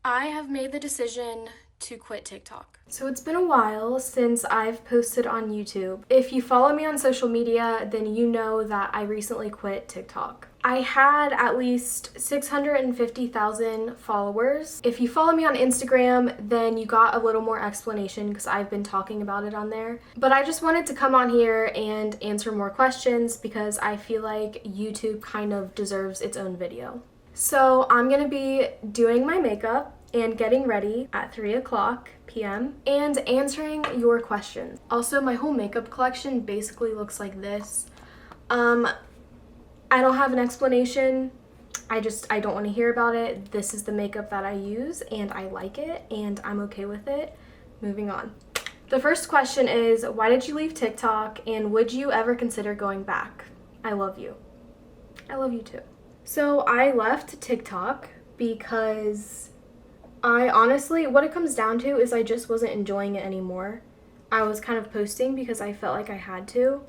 I have made the decision to quit TikTok. So it's been a while since I've posted on YouTube. If you follow me on social media, then you know that I recently quit TikTok. I had at least 650,000 followers. If you follow me on Instagram, then you got a little more explanation because I've been talking about it on there. But I just wanted to come on here and answer more questions because I feel like YouTube kind of deserves its own video. So I'm gonna be doing my makeup and getting ready at 3 o'clock p.m. and answering your questions. Also, my whole makeup collection basically looks like this. I don't have an explanation. I don't want to hear about it. This is the makeup that I use and I like it and I'm okay with it. Moving on. The first question is, why did you leave TikTok and would you ever consider going back? I love you. I love you too. So I left TikTok because I honestly, what it comes down to is I just wasn't enjoying it anymore. I was kind of posting because I felt like I had to.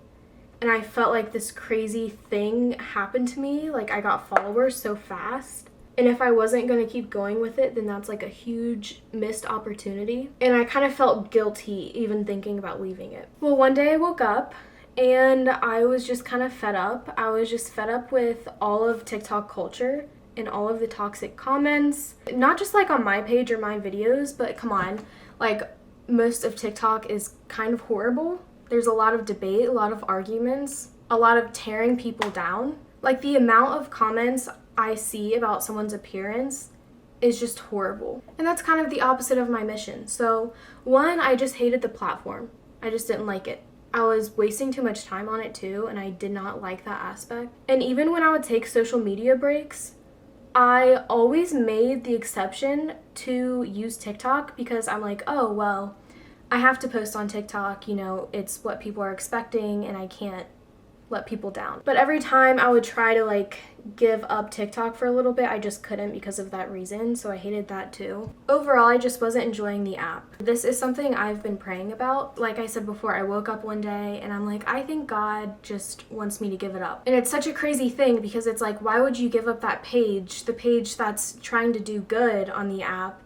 And I felt like this crazy thing happened to me. Like I got followers so fast. And if I wasn't going to keep going with it, then that's like a huge missed opportunity. And I kind of felt guilty even thinking about leaving it. Well, one day I woke up and I was just kind of fed up. I was just fed up with all of TikTok culture and all of the toxic comments. Not just like on my page or my videos, but come on, like most of TikTok is kind of horrible. There's a lot of debate, a lot of arguments, a lot of tearing people down. Like the amount of comments I see about someone's appearance is just horrible. And that's kind of the opposite of my mission. So one, I just hated the platform. I just didn't like it. I was wasting too much time on it too, and I did not like that aspect. And even when I would take social media breaks, I always made the exception to use TikTok because I'm like, oh, well, I have to post on TikTok, you know, it's what people are expecting and I can't let people down. But every time I would try to like give up TikTok for a little bit, I just couldn't because of that reason, so I hated that too. Overall, I just wasn't enjoying the app. This is something I've been praying about. Like I said before, I woke up one day and I'm like, I think God just wants me to give it up. And it's such a crazy thing because it's like, why would you give up that page, the page that's trying to do good on the app,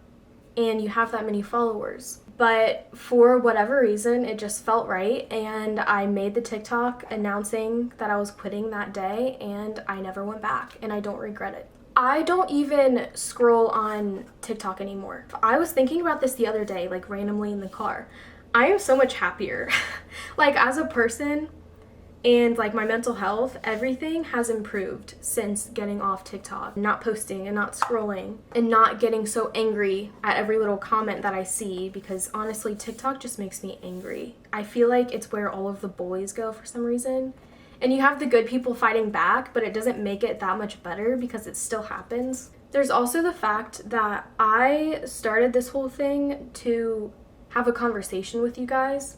and you have that many followers? But for whatever reason, it just felt right, and I made the TikTok announcing that I was quitting that day, and I never went back, and I don't regret it. I don't even scroll on TikTok anymore. I was thinking about this the other day, like randomly in the car. I am so much happier. Like as a person, and like my mental health, everything has improved since getting off TikTok. Not posting and not scrolling and not getting so angry at every little comment that I see, because honestly, TikTok just makes me angry. I feel like it's where all of the bullies go for some reason. And you have the good people fighting back, but it doesn't make it that much better because it still happens. There's also the fact that I started this whole thing to have a conversation with you guys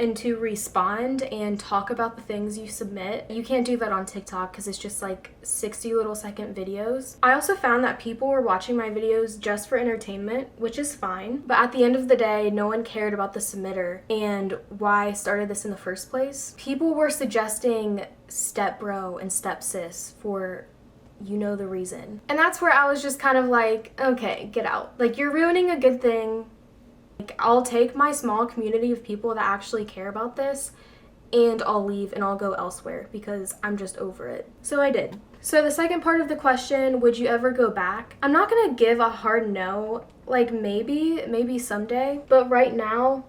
and to respond and talk about the things you submit. You can't do that on TikTok because it's just like 60 little second videos. I also found that people were watching my videos just for entertainment, which is fine. But at the end of the day, no one cared about the submitter and why I started this in the first place. People were suggesting step bro and step sis for you know the reason. And that's where I was just kind of like, okay, get out. Like you're ruining a good thing. Like, I'll take my small community of people that actually care about this and I'll leave and I'll go elsewhere because I'm just over it. So I did. So the second part of the question, would you ever go back? I'm not gonna give a hard no, like maybe someday, but right now,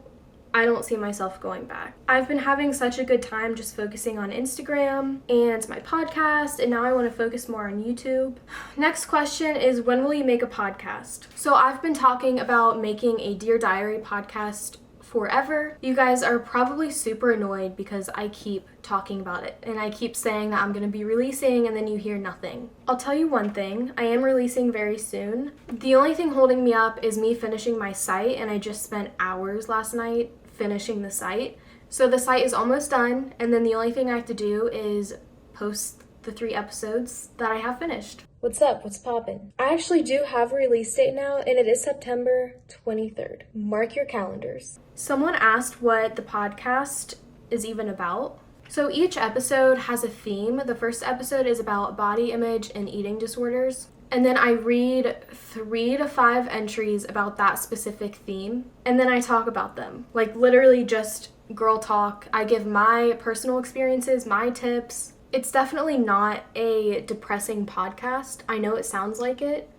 I don't see myself going back. I've been having such a good time just focusing on Instagram and my podcast, and now I want to focus more on YouTube. Next question is, when will you make a podcast? So I've been talking about making a Dear Diary podcast forever. You guys are probably super annoyed because I keep talking about it and I keep saying that I'm going to be releasing and then you hear nothing. I'll tell you one thing, I am releasing very soon. The only thing holding me up is me finishing my site, and I just spent hours last night finishing the site. So the site is almost done, and then the only thing I have to do is post the 3 episodes that I have finished. What's up? What's poppin'? I actually do have a release date now, and it is September 23rd. Mark your calendars. Someone asked what the podcast is even about. So each episode has a theme. The first episode is about body image and eating disorders. and then I read 3 to 5 entries about that specific theme, and then I talk about them. Like literally just girl talk. I give my personal experiences, my tips. It's definitely not a depressing podcast. I know it sounds like it,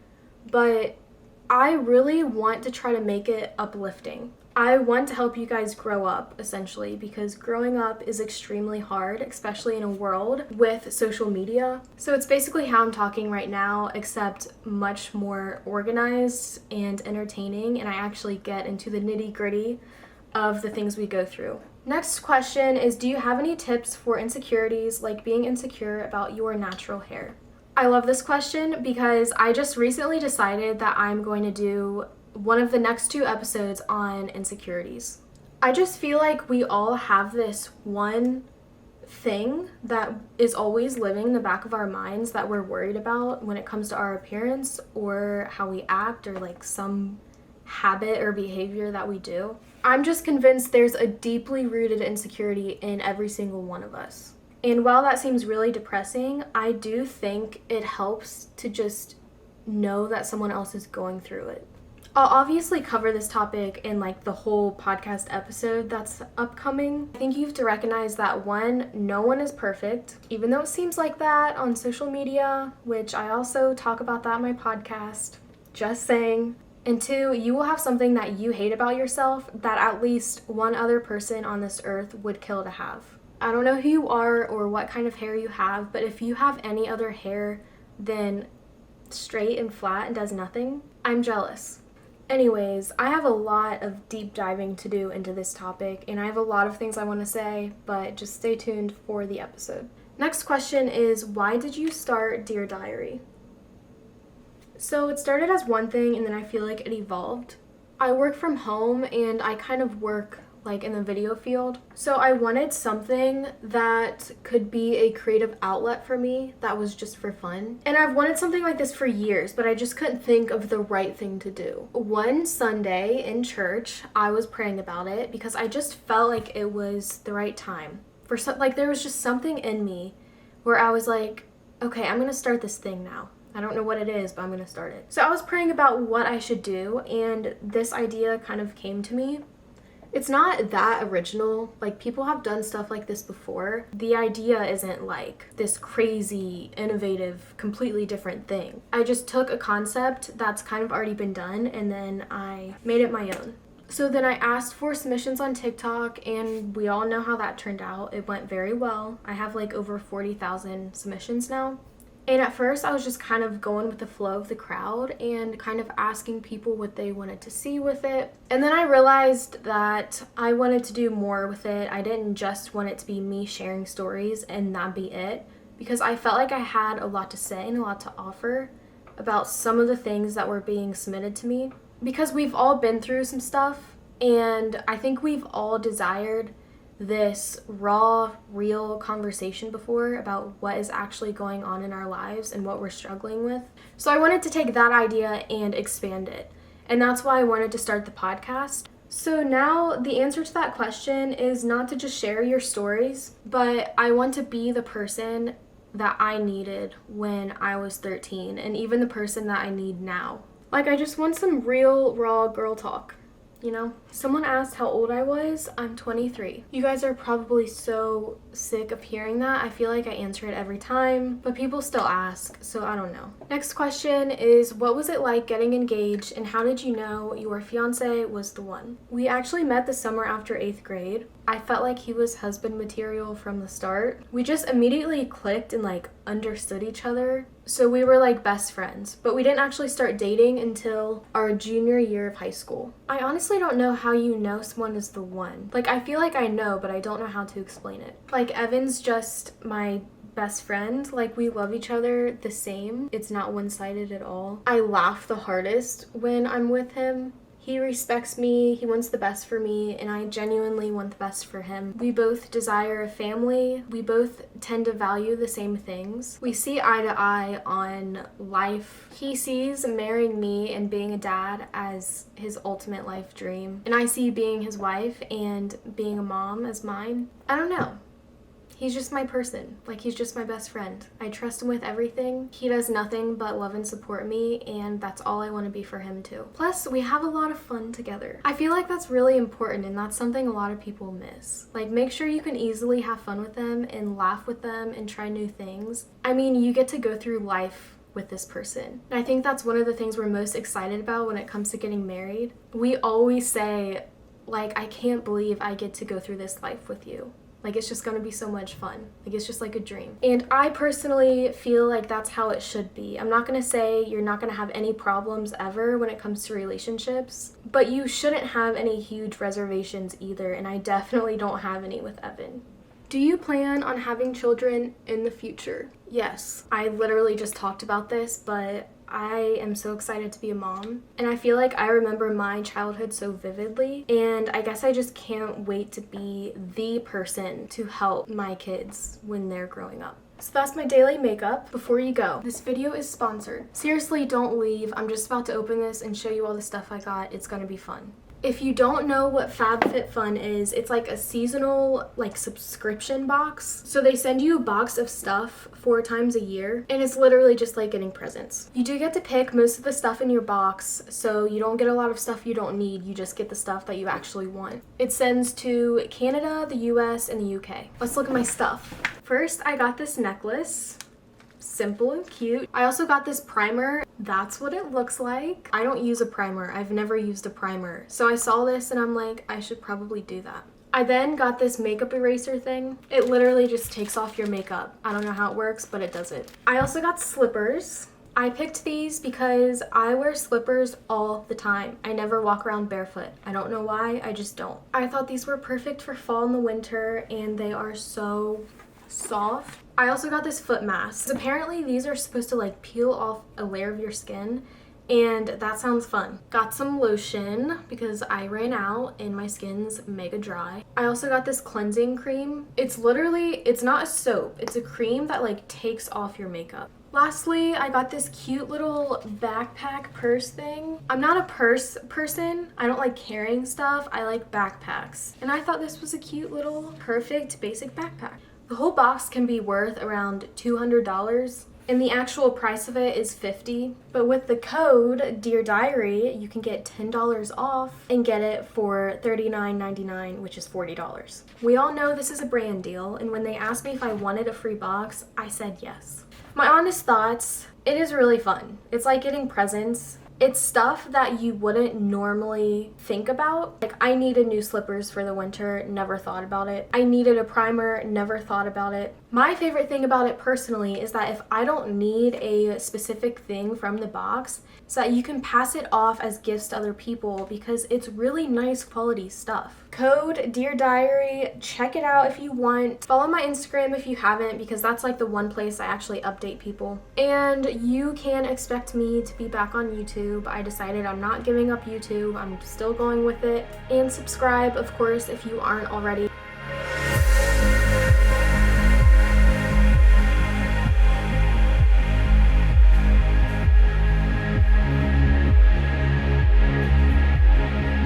but I really want to try to make it uplifting. I want to help you guys grow up, essentially, because growing up is extremely hard, especially in a world with social media. So it's basically how I'm talking right now, except much more organized and entertaining, and I actually get into the nitty-gritty of the things we go through. Next question is, do you have any tips for insecurities, like being insecure about your natural hair? I love this question because I just recently decided that I'm going to do one of the next 2 episodes on insecurities. I just feel like we all have this one thing that is always living in the back of our minds that we're worried about when it comes to our appearance or how we act or like some habit or behavior that we do. I'm just convinced there's a deeply rooted insecurity in every single one of us. And while that seems really depressing, I do think it helps to just know that someone else is going through it. I'll obviously cover this topic in like the whole podcast episode that's upcoming. I think you have to recognize that 1, no one is perfect, even though it seems like that on social media, which I also talk about that in my podcast, just saying. And 2, you will have something that you hate about yourself that at least one other person on this earth would kill to have. I don't know who you are or what kind of hair you have, but if you have any other hair than straight and flat and does nothing, I'm jealous. Anyways, I have a lot of deep diving to do into this topic, and I have a lot of things I want to say, but just stay tuned for the episode. Next question is, why did you start Dear Diary? So it started as one thing, and then I feel like it evolved. I work from home, and I kind of work like in the video field. So I wanted something that could be a creative outlet for me that was just for fun. And I've wanted something like this for years, but I just couldn't think of the right thing to do. One Sunday in church, I was praying about it because I just felt like it was the right time. Like there was just something in me where I was like, okay, I'm gonna start this thing now. I don't know what it is, but I'm gonna start it. So I was praying about what I should do, and this idea kind of came to me. It's not that original. Like, people have done stuff like this before. The idea isn't like this crazy, innovative, completely different thing. I just took a concept that's kind of already been done and then I made it my own. So then I asked for submissions on TikTok, and we all know how that turned out. It went very well. I have like over 40,000 submissions now. And at first I was just kind of going with the flow of the crowd and kind of asking people what they wanted to see with it. And then I realized that I wanted to do more with it. I didn't just want it to be me sharing stories and that be it, because I felt like I had a lot to say and a lot to offer about some of the things that were being submitted to me. Because we've all been through some stuff, and I think we've all desired this raw, real conversation before about what is actually going on in our lives and what we're struggling with. So I wanted to take that idea and expand it. And that's why I wanted to start the podcast. So now the answer to that question is not to just share your stories, but I want to be the person that I needed when I was 13, and even the person that I need now. Like, I just want some real, raw girl talk. You know, someone asked how old I was. I'm 23. You guys are probably so sick of hearing that. I feel like I answer it every time, but people still ask, so I don't know. Next question is, what was it like getting engaged, and how did you know your fiance was the one? We actually met the summer after 8th grade. I felt like he was husband material from the start. We just immediately clicked and like understood each other. So we were like best friends, but we didn't actually start dating until our junior year of high school. I honestly don't know how you know someone is the one. Like, I feel like I know, but I don't know how to explain it. Like, Evan's just my best friend. Like, we love each other the same. It's not one-sided at all. I laugh the hardest when I'm with him. He respects me, he wants the best for me, and I genuinely want the best for him. We both desire a family. We both tend to value the same things. We see eye to eye on life. He sees marrying me and being a dad as his ultimate life dream, and I see being his wife and being a mom as mine. I don't know. He's just my person. Like, he's just my best friend. I trust him with everything. He does nothing but love and support me, and that's all I want to be for him too. Plus, we have a lot of fun together. I feel like that's really important, and that's something a lot of people miss. Like, make sure you can easily have fun with them and laugh with them and try new things. I mean, you get to go through life with this person. And I think that's one of the things we're most excited about when it comes to getting married. We always say, like, I can't believe I get to go through this life with you. Like, it's just gonna be so much fun. Like, it's just like a dream. And I personally feel like that's how it should be. I'm not gonna say you're not gonna have any problems ever when it comes to relationships, but you shouldn't have any huge reservations either, and I definitely don't have any with Evan. Do you plan on having children in the future? Yes. I literally just talked about this, but I am so excited to be a mom. And I feel like I remember my childhood so vividly. And I guess I just can't wait to be the person to help my kids when they're growing up. So that's my daily makeup. Before you go, this video is sponsored. Seriously, don't leave. I'm just about to open this and show you all the stuff I got. It's gonna be fun. If you don't know what FabFitFun is, it's like a seasonal subscription box. So they send you a box of stuff 4 times a year, and it's literally just like getting presents. You do get to pick most of the stuff in your box, so you don't get a lot of stuff you don't need. You just get the stuff that you actually want. It sends to Canada, the US, and the UK. Let's look at my stuff. First, I got this necklace. Simple and cute. I also got this primer. That's what it looks like. I don't use a primer. I've never used a primer. So I saw this and I'm like, I should probably do that. I then got this makeup eraser thing. It literally just takes off your makeup. I don't know how it works, but it does it. I also got slippers. I picked these because I wear slippers all the time. I never walk around barefoot. I don't know why, I just don't. I thought these were perfect for fall and the winter, and they are so soft. I also got this foot mask. Apparently these are supposed to peel off a layer of your skin, and that sounds fun. Got some lotion because I ran out and my skin's mega dry. I also got this cleansing cream. It's not a soap. It's a cream that takes off your makeup. Lastly, I got this cute little backpack purse thing. I'm not a purse person. I don't like carrying stuff. I like backpacks. And I thought this was a cute little perfect basic backpack. The whole box can be worth around $200, and the actual price of it is $50. But with the code Dear Diary, you can get $10 off and get it for $39.99, which is $40. We all know this is a brand deal, and when they asked me if I wanted a free box, I said yes. My honest thoughts, it is really fun. It's like getting presents. It's stuff that you wouldn't normally think about. I needed new slippers for the winter, never thought about it. I needed a primer, never thought about it. My favorite thing about it personally is that if I don't need a specific thing from the box, so that you can pass it off as gifts to other people because it's really nice quality stuff. Code Dear Diary, check it out if you want. Follow my Instagram if you haven't, because that's the one place I actually update people. And you can expect me to be back on YouTube. I decided I'm not giving up YouTube. I'm still going with it. And subscribe, of course, if you aren't already.